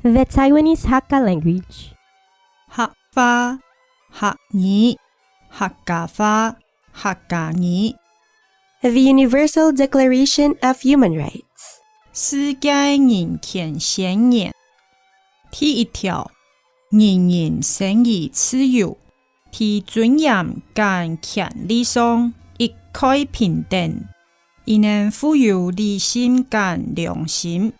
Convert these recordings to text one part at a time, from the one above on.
The Taiwanese Hakka language. Hakka, Hakni, Hakkafa, Hakkani. The Universal Declaration of Human Rights. 世界人权宣言。第一条，人人生而自由，在尊严跟权利上一概平等，伊能富有理性跟良心，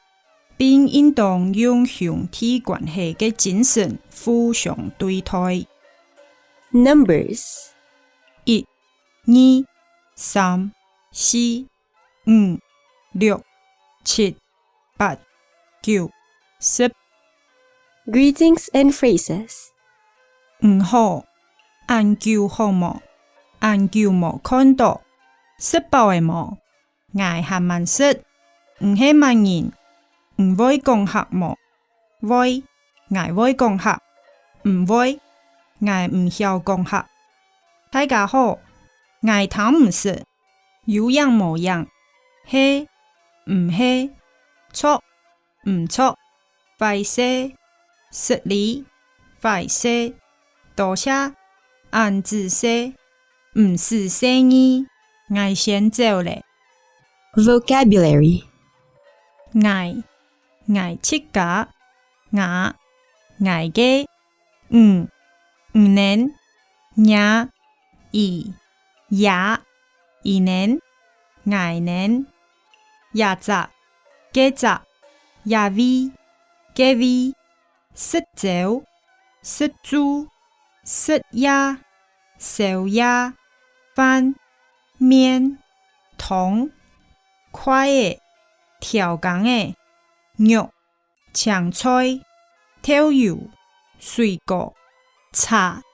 并应当用兄弟关系的精神互相对待。Numbers. 1、2、3、4、5、6、7、8、9、10。Greetings and phrases. 好，按旧好无？按旧无看到，失爆的无？爱还蛮识，唔系万人，唔会讲客无？会，爱会讲客，唔会，爱唔晓讲客。大家好，爱谈唔识，有样无样，系，唔系，错，唔错，快些。实理，快些，多谢，按字些，唔是生意，爱先走咧。Vocabulary. 爱七家，爱嘅，唔能，呀，也能，爱能，也杂，嘅杂，也味，嘅味。食酒、食猪、食鸭、烧鸭、饭、面、汤、快的、调羹的、肉、青菜、豆油、水果、茶、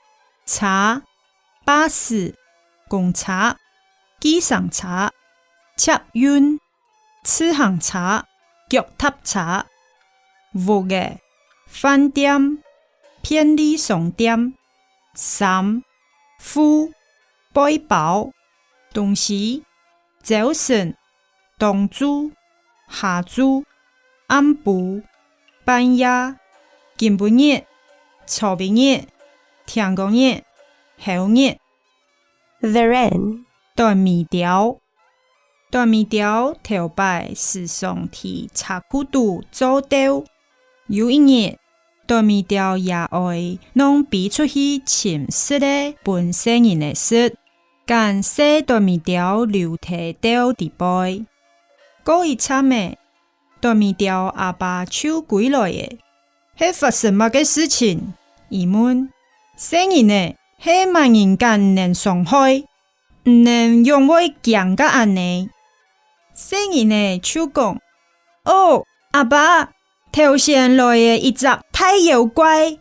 巴士、公车、机上车、捷运、次行车、脚踏车、服的。饭店、便利商店、衫、裤、背包、东西、早晨、冬珠、夏珠、暗晡、半夜、今晡日、初晡日、天公日、後日。The Wren. 大米條頭擺時常提茶庫度做到。有一日，大米條也愛弄比出去潛色的本身人的色，間使大米條流體到地背。過一陣呢，大米條阿爸手歸來的，係發生乜嘅事情？伊問，生人呢，係萬人間能傷害，唔能用為強嘅安尼。生人呢，就講，哦，阿爸。頭先來的一隻太妖怪，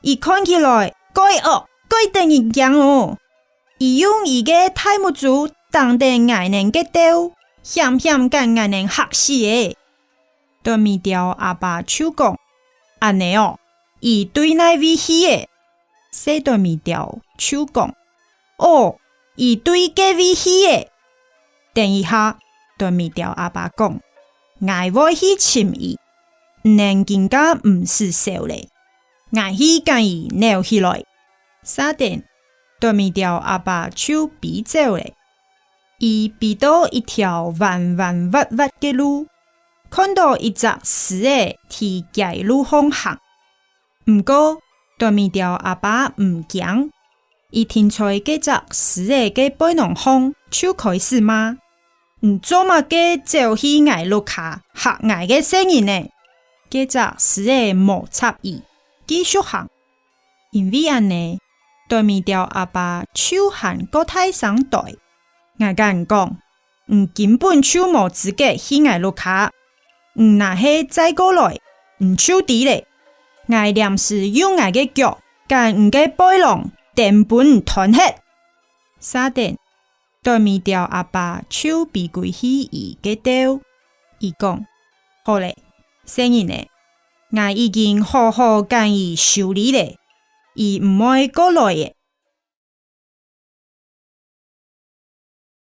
伊看起來怪惡，怪得人驚哦。伊用伊個太木珠當得愛人嘅刀，險險間愛人嚇死的。對面條阿爸就講，安尼哦，伊對內危險的。說對面條就講，哦，伊對個危險的。等一下，對面條阿爸講，愛會去尋伊。能更加唔是少咧，我去跟伊扭起來。沙丁對面條阿爸就比走咧，伊比到一條彎彎滑滑嘅路，看到一隻死嘅喺街路上行。唔過對面條阿爸唔驚，伊聽在嗰隻死嘅背囊風就開始罵，唔做乜嘅就去捱路卡嚇捱嘅聲音呢？嗰隻死嘅冇插伊，繼續行。因為安尼，對面條阿爸手hand個太上台，我敢講，根本就冇資格去捱路卡，若係再過來，就啲咧。我臨時用我嘅腳，跟我嘅背囊，根本斷hết。沙丁，對面條阿爸手比歸去伊嘅刀，伊講，好咧。生人呢，我已經好好跟伊修理咧，伊唔會過來嘅。